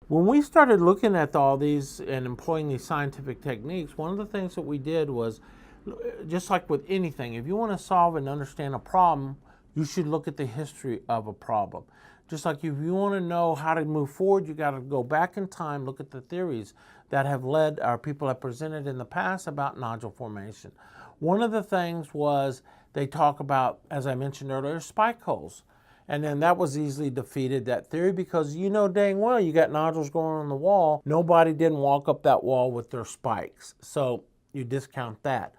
When we started looking at all these and employing these scientific techniques, one of the things that we did was, just like with anything, if you want to solve and understand a problem, you should look at the history of a problem. Just like if you want to know how to move forward, you got to go back in time, look at the theories that have led our people have presented in the past about nodule formation. One of the things was they talk about, as I mentioned earlier, spike holes. And then that was easily defeated, that theory, because you know dang well you got nodules growing on the wall. Nobody didn't walk up that wall with their spikes. So you discount that.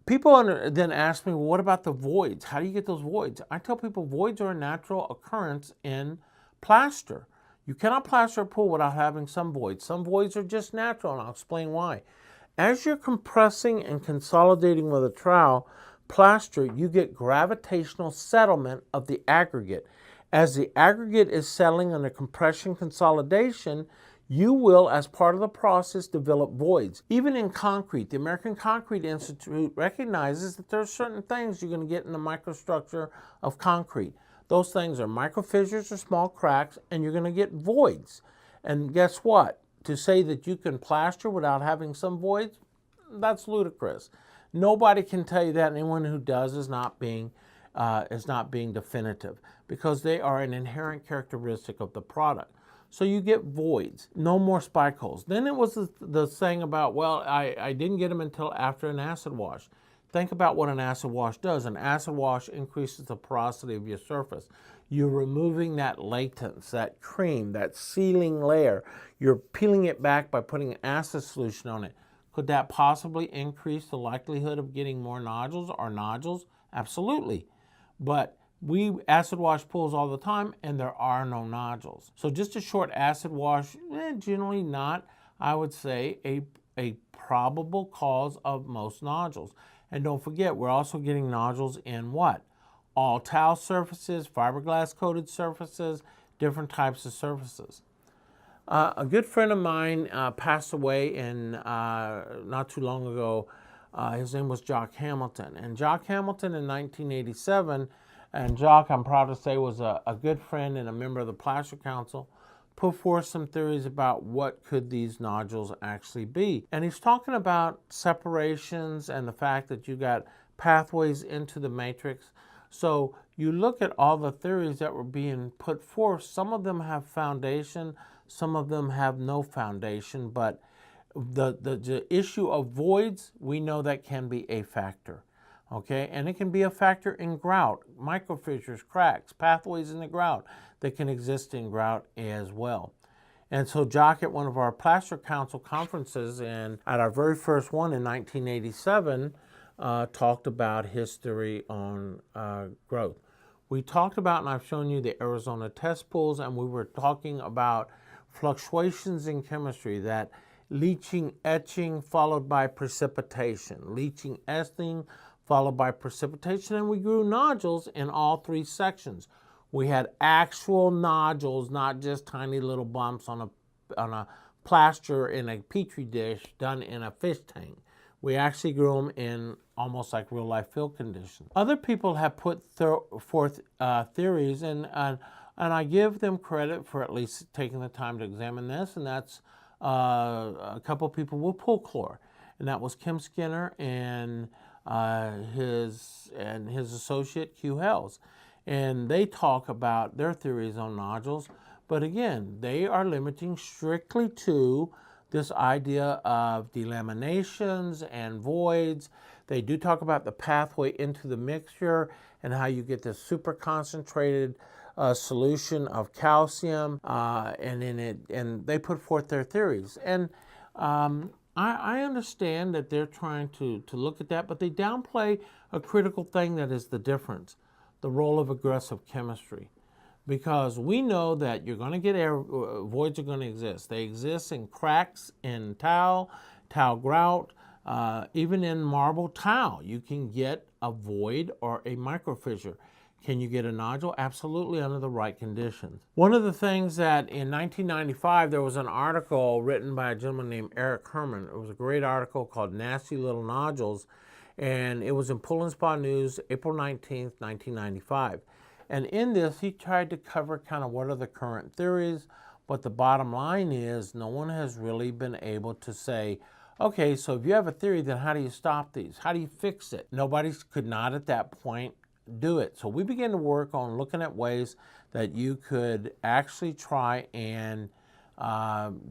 People then ask me, well, what about the voids? How do you get those voids? I tell people voids are a natural occurrence in plaster. You cannot plaster a pool without having some voids. Some voids are just natural, and I'll explain why. As you're compressing and consolidating with a trowel, plaster, you get gravitational settlement of the aggregate. As the aggregate is settling under compression consolidation, you will, as part of the process, develop voids. Even in concrete, the American Concrete Institute recognizes that there are certain things you're going to get in the microstructure of concrete. Those things are microfissures or small cracks, and you're going to get voids. And guess what? To say that you can plaster without having some voids, that's ludicrous. Nobody can tell you that. Anyone who does is not being definitive, because they are an inherent characteristic of the product. So you get voids, no more spike holes. Then it was the saying about, well, I didn't get them until after an acid wash. Think about what an acid wash does. An acid wash increases the porosity of your surface. You're removing that latence, that cream, that sealing layer. You're peeling it back by putting an acid solution on it. Could that possibly increase the likelihood of getting more nodules or nodules? Absolutely. But we acid wash pools all the time, and there are no nodules. So just a short acid wash, generally not, I would say, a probable cause of most nodules. And don't forget, we're also getting nodules in what? All tile surfaces, fiberglass coated surfaces, different types of surfaces. A good friend of mine passed away not too long ago. His name was Jock Hamilton. And Jock Hamilton in 1987, and Jock, I'm proud to say, was a good friend and a member of the Plaster Council, put forth some theories about what could these nodules actually be. And he's talking about separations and the fact that you got pathways into the matrix. So you look at all the theories that were being put forth. Some of them have foundation, some of them have no foundation, but the issue of voids, we know that can be a factor. Okay, and it can be a factor in grout, microfissures, cracks, pathways in the grout that can exist in grout as well. And so Jock, at one of our Plaster Council conferences, and at our very first one in 1987, talked about his theory on growth. We talked about, and I've shown you the Arizona test pools, and we were talking about fluctuations in chemistry, that leaching, etching, followed by precipitation. Leaching, etching, followed by precipitation, and we grew nodules in all three sections. We had actual nodules, not just tiny little bumps on a plaster in a petri dish done in a fish tank. We actually grew them in almost like real life field conditions. Other people have put forth theories, and I give them credit for at least taking the time to examine this, and that's a couple people with pool chlor, and that was Kim Skinner and his associate Q Hells. And they talk about their theories on nodules, but again, they are limiting strictly to this idea of delaminations and voids. They do talk about the pathway into the mixture and how you get this super concentrated solution of calcium, and they put forth their theories. And I understand that they're trying to look at that, but they downplay a critical thing that is the difference, the role of aggressive chemistry. Because we know that you're going to get voids are going to exist. They exist in cracks in tile grout, even in marble tile. You can get a void or a microfissure. Can you get a nodule? Absolutely, under the right conditions. One of the things that in 1995, there was an article written by a gentleman named Eric Herman. It was a great article called Nasty Little Nodules, and it was in Pull and Spa News, April 19th, 1995. And in this, he tried to cover kind of what are the current theories, But the bottom line is no one has really been able to say, okay, so if you have a theory, then how do you stop these? How do you fix it? Nobody could not at that point do it. So we began to work on looking at ways that you could actually try and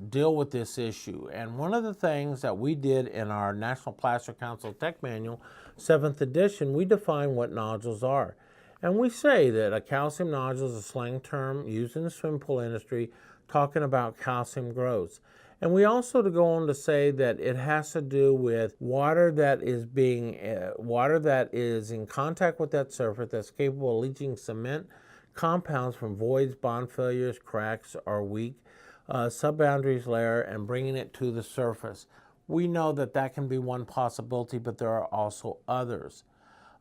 deal with this issue. And one of the things that we did in our National Plaster Council Tech Manual, 7th edition, we define what nodules are. And we say that a calcium nodule is a slang term used in the swimming pool industry talking about calcium growths. And we also to go on to say that it has to do with water that is in contact with that surface that's capable of leaching cement compounds from voids, bond failures, cracks, or weak subboundaries layer and bringing it to the surface. We know that that can be one possibility, but there are also others.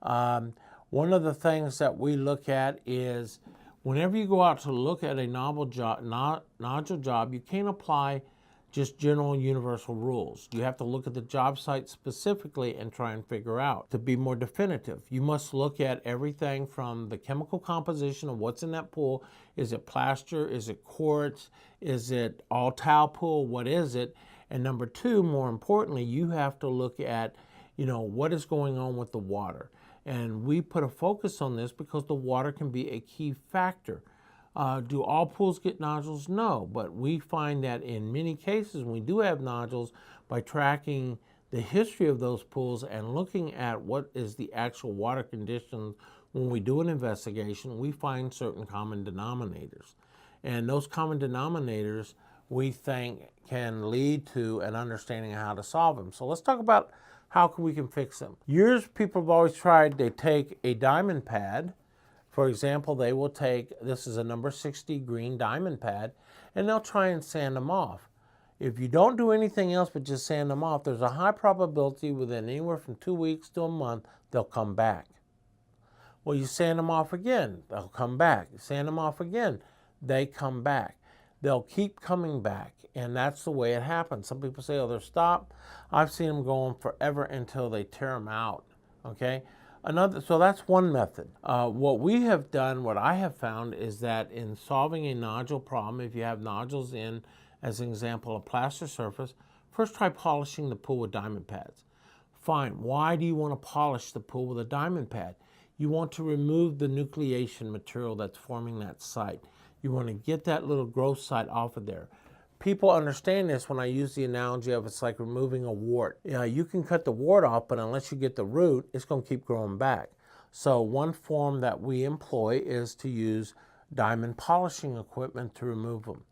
One of the things that we look at is whenever you go out to look at a nodule job, you can't apply just general universal rules. You have to look at the job site specifically and try and figure out to be more definitive. You must look at everything from the chemical composition of what's in that pool. Is it plaster? Is it quartz? Is it all tile pool? What is it? And number two, more importantly, you have to look at, what is going on with the water. And we put a focus on this because the water can be a key factor. Do all pools get nodules? No, but we find that in many cases when we do have nodules, by tracking the history of those pools and looking at what is the actual water conditions when we do an investigation, we find certain common denominators. And those common denominators we think can lead to an understanding of how to solve them. So let's talk about how we can fix them. Years people have always tried, they take a diamond pad. For example, they will take, this is a number 60 green diamond pad, and they'll try and sand them off. If you don't do anything else but just sand them off, there's a high probability within anywhere from 2 weeks to a month, they'll come back. Well, you sand them off again, they'll come back. You sand them off again, they come back. They'll keep coming back, and that's the way it happens. Some people say, oh, they're stopped. I've seen them go on forever until they tear them out, okay? So that's one method. What we have done, what I have found, is that in solving a nodule problem, if you have nodules in, as an example, a plaster surface, first try polishing the pool with diamond pads. Fine. Why do you want to polish the pool with a diamond pad? You want to remove the nucleation material that's forming that site. You want to get that little growth site off of there. People understand this when I use the analogy of it's like removing a wart. You can cut the wart off, but unless you get the root, it's going to keep growing back. So one form that we employ is to use diamond polishing equipment to remove them.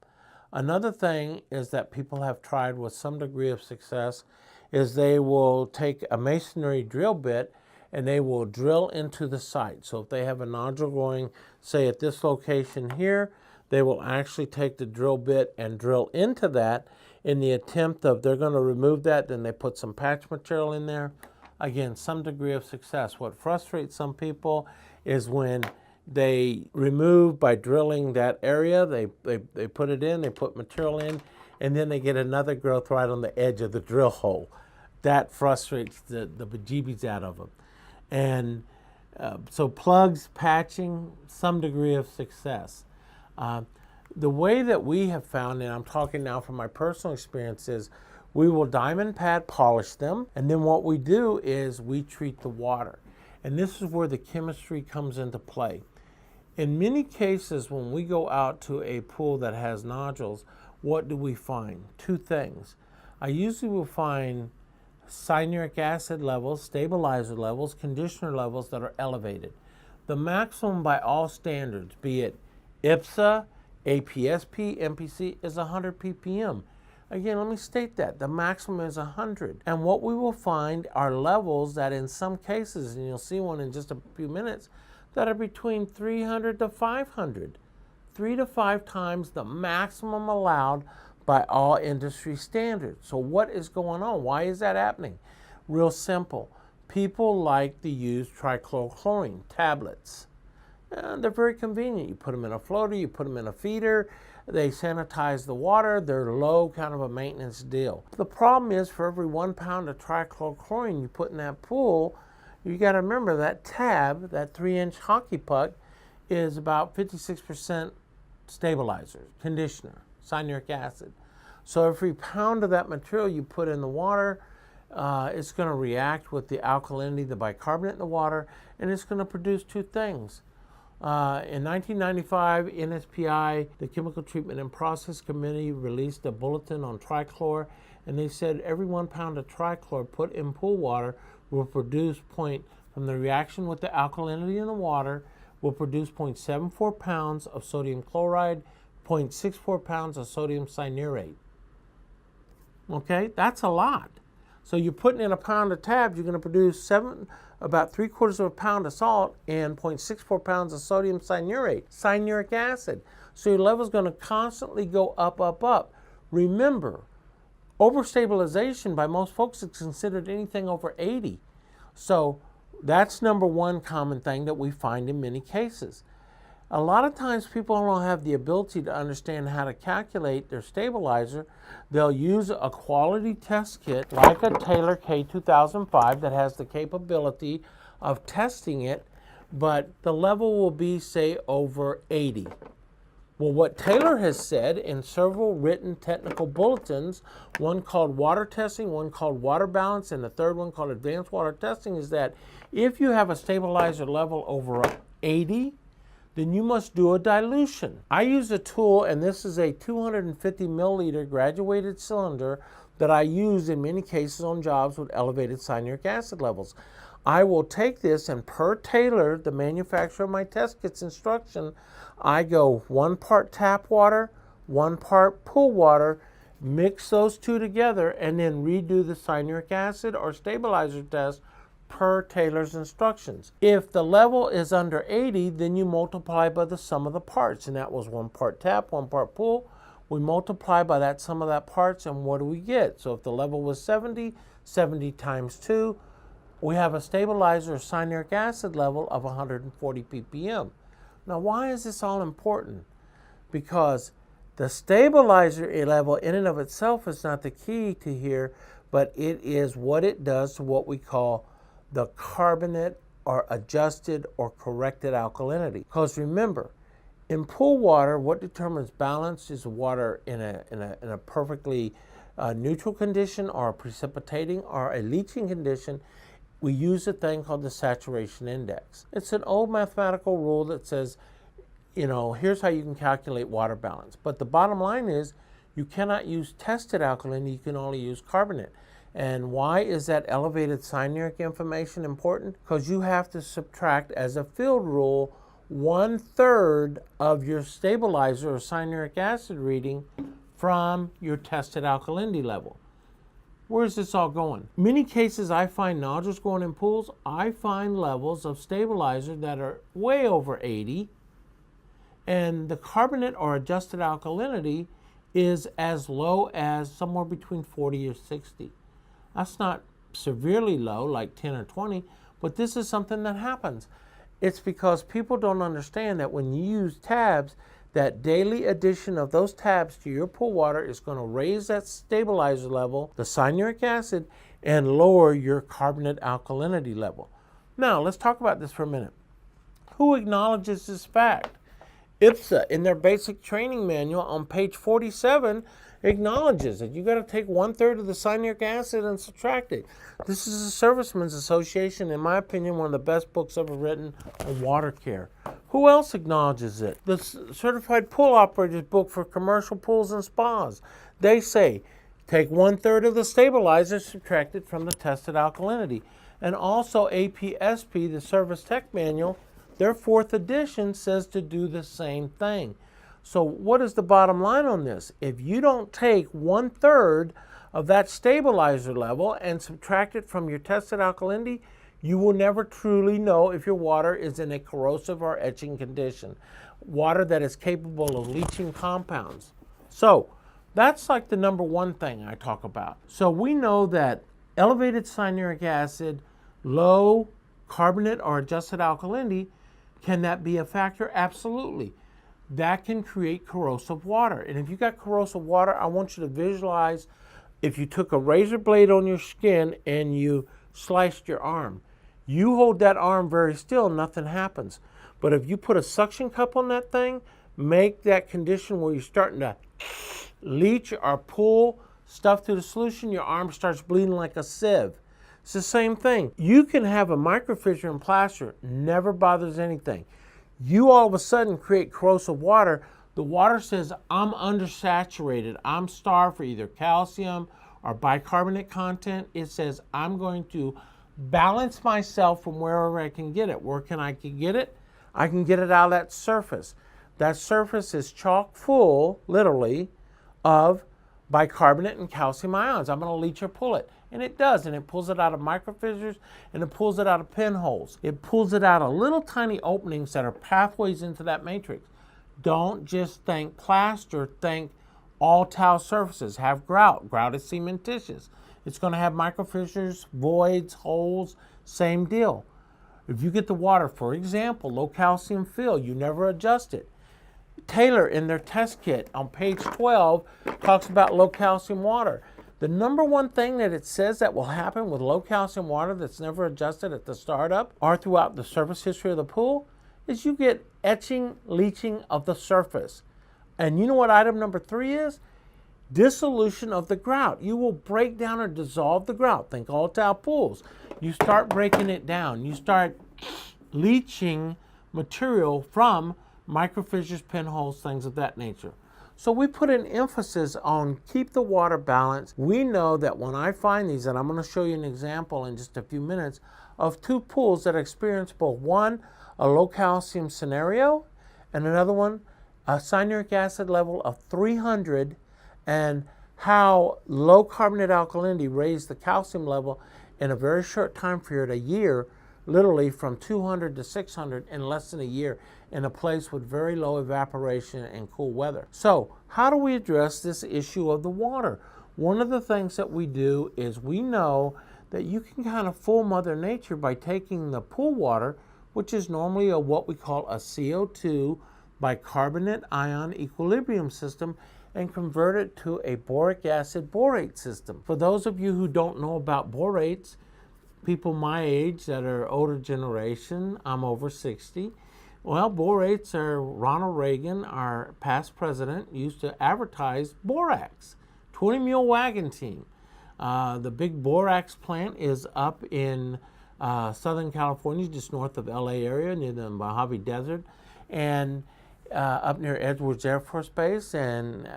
Another thing is that people have tried with some degree of success is they will take a masonry drill bit and they will drill into the site. So if they have a nodule going, say at this location here, they will actually take the drill bit and drill into that in the attempt of they're going to remove that, then they put some patch material in there. Again, some degree of success. What frustrates some people is when they remove by drilling that area, they put it in, they put material in, and then they get another growth right on the edge of the drill hole. That frustrates the bejeebies out of them. And so plugs, patching, some degree of success. The way that we have found, and I'm talking now from my personal experience, is we will diamond pad polish them, and then what we do is we treat the water. And this is where the chemistry comes into play. In many cases, when we go out to a pool that has nodules, what do we find? Two things. I usually will find cyanuric acid levels, stabilizer levels, conditioner levels that are elevated. The maximum by all standards, be it IPSA, APSP, MPC, is 100 ppm. Again, let me state that. The maximum is 100. And what we will find are levels that in some cases, and you'll see one in just a few minutes, that are between 300 to 500. 3 to 5 times the maximum allowed by all industry standards. So what is going on? Why is that happening? Real simple. People like to use trichlorochlorine tablets. They're very convenient. You put them in a floater, you put them in a feeder, they sanitize the water, they're low, kind of a maintenance deal. The problem is for every 1 pound of trichlorochlorine you put in that pool, you got to remember that tab, that 3-inch hockey puck, is about 56% stabilizer, conditioner. cyanuric acid. So every pound of that material you put in the water, it's going to react with the alkalinity, the bicarbonate in the water, and it's going to produce two things. In 1995, NSPI, the Chemical Treatment and Process Committee, released a bulletin on trichlor, and they said every 1 pound of trichlor put in pool water will produce from the reaction with the alkalinity in the water, will produce 0.74 pounds of sodium chloride, 0.64 pounds of sodium cyanurate. Okay, that's a lot. So you're putting in a pound of tabs, you're going to produce about 3/4 of a pound of salt and 0.64 pounds of sodium cyanurate, cyanuric acid. So your level is going to constantly go up, up, up. Remember, overstabilization by most folks is considered anything over 80. So that's number one common thing that we find in many cases. A lot of times people don't have the ability to understand how to calculate their stabilizer. They'll use a quality test kit like a Taylor K2005 that has the capability of testing it, but the level will be, say, over 80. Well, what Taylor has said in several written technical bulletins, one called water testing, one called water balance, and the third one called advanced water testing, is that if you have a stabilizer level over 80, then you must do a dilution. I use a tool, and this is a 250 milliliter graduated cylinder that I use in many cases on jobs with elevated cyanuric acid levels. I will take this, and per Taylor, the manufacturer of my test kit's instruction, I go 1 part tap water, 1 part pool water, mix those two together, and then redo the cyanuric acid or stabilizer test per Taylor's instructions. If the level is under 80, then you multiply by the sum of the parts, and that was 1 part tap, 1 part pool. We multiply by that sum of that parts, and what do we get? So if the level was 70, 70 times 2, we have a stabilizer cyanuric acid level of 140 ppm. Now, why is this all important? Because the stabilizer level in and of itself is not the key to here, but it is what it does to what we call the carbonate or adjusted or corrected alkalinity. Because remember, in pool water, what determines balance is water in a perfectly neutral condition or a precipitating or a leaching condition. We use a thing called the saturation index. It's an old mathematical rule that says, here's how you can calculate water balance. But the bottom line is you cannot use tested alkalinity, you can only use carbonate. And why is that elevated cyanuric information important? Because you have to subtract, as a field rule, 1/3 of your stabilizer or cyanuric acid reading from your tested alkalinity level. Where's this all going? Many cases I find nodules growing in pools. I find levels of stabilizer that are way over 80, and the carbonate or adjusted alkalinity is as low as somewhere between 40 or 60. That's not severely low, like 10 or 20, but this is something that happens. It's because people don't understand that when you use tabs, that daily addition of those tabs to your pool water is going to raise that stabilizer level, the cyanuric acid, and lower your carbonate alkalinity level. Now, let's talk about this for a minute. Who acknowledges this fact? IPSA, in their basic training manual on page 47, acknowledges that you got to take 1/3 of the cyanuric acid and subtract it. This is the Servicemen's Association, in my opinion, one of the best books ever written on water care. Who else acknowledges it? The Certified Pool Operators book for commercial pools and spas. They say take 1/3 of the stabilizer, subtract it from the tested alkalinity. And also APSP, the Service Tech Manual, their 4th edition says to do the same thing. So what is the bottom line on this? If you don't take 1/3 of that stabilizer level and subtract it from your tested alkalinity, you will never truly know if your water is in a corrosive or etching condition, water that is capable of leaching compounds. So that's like the number one thing I talk about. So we know that elevated cyanuric acid, low carbonate or adjusted alkalinity, can that be a factor? Absolutely. That can create corrosive water. And if you got corrosive water, I want you to visualize if you took a razor blade on your skin and you sliced your arm. You hold that arm very still, nothing happens. But if you put a suction cup on that thing, make that condition where you're starting to leach or pull stuff through the solution, your arm starts bleeding like a sieve. It's the same thing. You can have a microfissure in plaster, never bothers anything. You all of a sudden create corrosive water. The water says, I'm undersaturated. I'm starved for either calcium or bicarbonate content. It says, I'm going to balance myself from wherever I can get it. Where can I get it? I can get it out of that surface. That surface is chock full, literally, of bicarbonate and calcium ions. I'm going to leach or pull it. And it does, and it pulls it out of microfissures, and it pulls it out of pinholes. It pulls it out of little tiny openings that are pathways into that matrix. Don't just think plaster, think all tile surfaces. Have grout. Grout is cementitious. It's going to have microfissures, voids, holes, same deal. If you get the water, for example, low calcium fill, you never adjust it. Taylor, in their test kit on page 12, talks about low calcium water. The number one thing that it says that will happen with low calcium water that's never adjusted at the startup or throughout the surface history of the pool is you get etching, leaching of the surface. And you know what item number 3 is? Dissolution of the grout. You will break down or dissolve the grout. Think all tile pools. You start breaking it down. You start leaching material from microfissures, pinholes, things of that nature. So we put an emphasis on keep the water balanced. We know that when I find these, and I'm going to show you an example in just a few minutes, of 2 pools that experience both one, a low calcium scenario, and another one, a cyanuric acid level of 300, and how low carbonate alkalinity raised the calcium level in a very short time period, a year, literally from 200 to 600 in less than a year in a place with very low evaporation and cool weather. So how do we address this issue of the water? One of the things that we do is we know that you can kind of fool Mother Nature by taking the pool water, which is normally what we call a CO2 bicarbonate ion equilibrium system, and convert it to a boric acid borate system. For those of you who don't know about borates, people my age that are older generation, I'm over 60. Well, borates are, Ronald Reagan, our past president, used to advertise borax, 20 mule wagon team. The big borax plant is up in Southern California, just north of LA area, near the Mojave Desert, and up near Edwards Air Force Base, and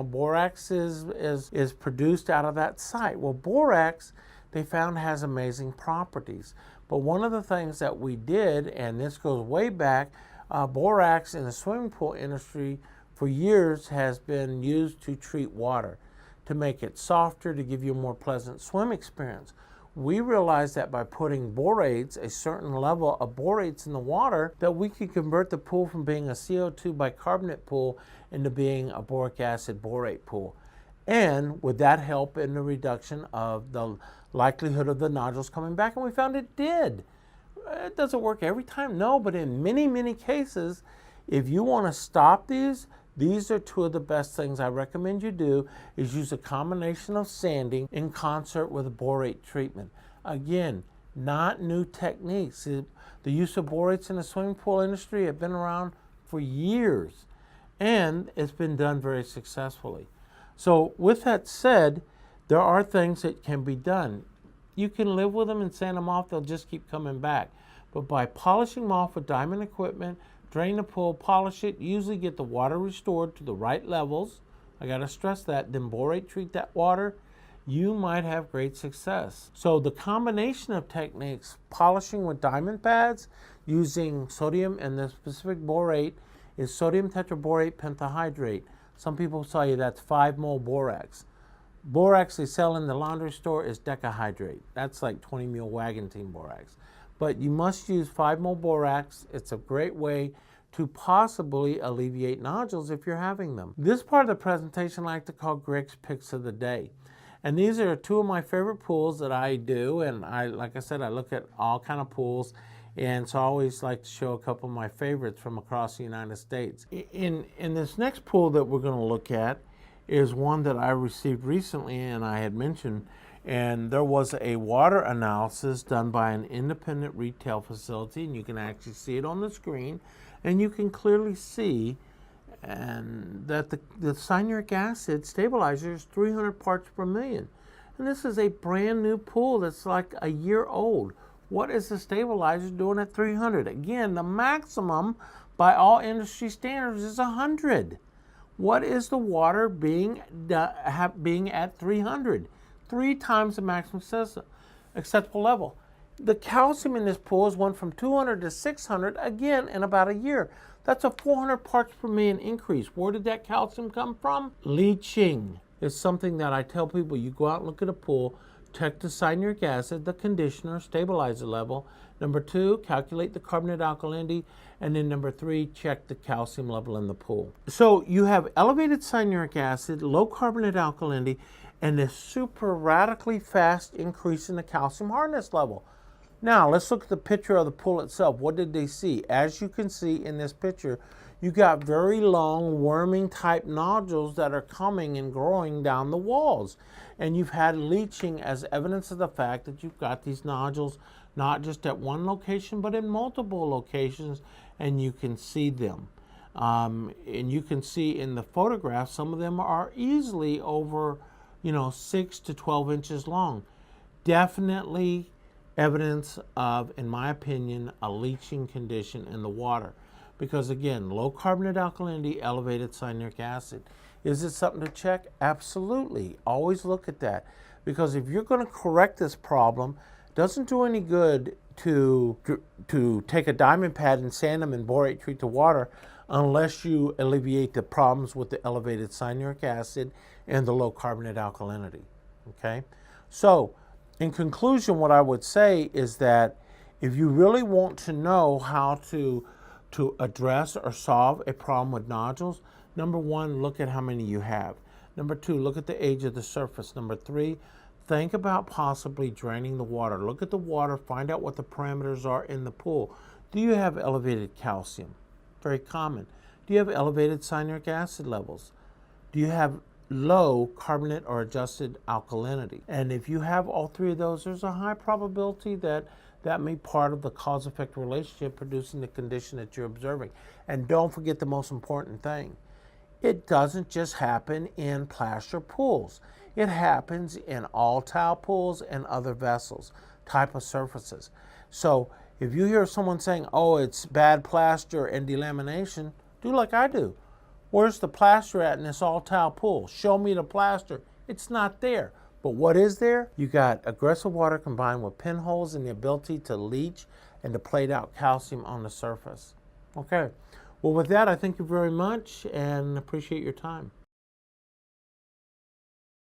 borax is produced out of that site. Well, borax, they found, has amazing properties. But one of the things that we did, and this goes way back, borax in the swimming pool industry for years has been used to treat water, to make it softer, to give you a more pleasant swim experience. We realized that by putting borates, a certain level of borates in the water, that we could convert the pool from being a CO2 bicarbonate pool into being a boric acid borate pool. And would that help in the reduction of the likelihood of the nodules coming back? And we found it did. It doesn't work every time, no, but in many, many cases, if you want to stop these are 2 of the best things I recommend you do, is use a combination of sanding in concert with a borate treatment. Again, not new techniques. The use of borates in the swimming pool industry have been around for years, and it's been done very successfully. So with that said, there are things that can be done. You can live with them and sand them off, they'll just keep coming back. But by polishing them off with diamond equipment, drain the pool, polish it, usually get the water restored to the right levels. I gotta stress that, then borate treat that water, you might have great success. So the combination of techniques, polishing with diamond pads, using sodium, and the specific borate is sodium tetraborate pentahydrate. Some people tell you that's 5 mole borax. Borax they sell in the laundry store is decahydrate. That's like 20 mule wagon team borax. But you must use 5 mole borax. It's a great way to possibly alleviate nodules if you're having them. This part of the presentation I like to call Greg's Picks of the Day. And these are 2 of my favorite pools that I do. And like I said, I look at all kind of pools. And so I always like to show a couple of my favorites from across the United States. In this next pool that we're going to look at is one that I received recently and I had mentioned. And there was a water analysis done by an independent retail facility, and you can actually see it on the screen. And you can clearly see and that the cyanuric acid stabilizer is 300 parts per million. And this is a brand new pool that's like a year old. What is the stabilizer doing at 300? Again, the maximum by all industry standards is 100. What is the water being at 300? 3 times the maximum acceptable level. The calcium in this pool has went from 200 to 600 again in about a year. That's a 400 parts per million increase. Where did that calcium come from? Leaching is something that I tell people. You go out and look at a pool, check the cyanuric acid, the conditioner, stabilizer level. Number 2, calculate the carbonate alkalinity. And then number 3, check the calcium level in the pool. So you have elevated cyanuric acid, low carbonate alkalinity, and this super radically fast increase in the calcium hardness level. Now, let's look at the picture of the pool itself. What did they see? As you can see in this picture, you got very long worming type nodules that are coming and growing down the walls. And you've had leaching as evidence of the fact that you've got these nodules not just at one location, but in multiple locations, and you can see them. And you can see in the photograph, some of them are easily over, 6 to 12 inches long. Definitely evidence of, in my opinion, a leaching condition in the water. Because again, low carbonate alkalinity, elevated cyanuric acid. Is it something to check? Absolutely. Always look at that. Because if you're going to correct this problem, it doesn't do any good to take a diamond pad and sand them and borate treat the water unless you alleviate the problems with the elevated cyanuric acid and the low carbonate alkalinity. Okay? So, in conclusion, what I would say is that if you really want to know how to address or solve a problem with nodules, number 1, look at how many you have. Number 2, look at the age of the surface. Number 3, think about possibly draining the water. Look at the water, find out what the parameters are in the pool. Do you have elevated calcium? Very common. Do you have elevated cyanuric acid levels? Do you have low carbonate or adjusted alkalinity? And if you have all 3 of those, there's a high probability that that may be part of the cause-effect relationship producing the condition that you're observing. And don't forget the most important thing. It doesn't just happen in plaster pools. It happens in all tile pools and other vessels, type of surfaces. So if you hear someone saying, oh, it's bad plaster and delamination, do like I do. Where's the plaster at in this all tile pool? Show me the plaster. It's not there. But what is there? You got aggressive water combined with pinholes and the ability to leach and to plate out calcium on the surface. Okay. Well, with that, I thank you very much and appreciate your time.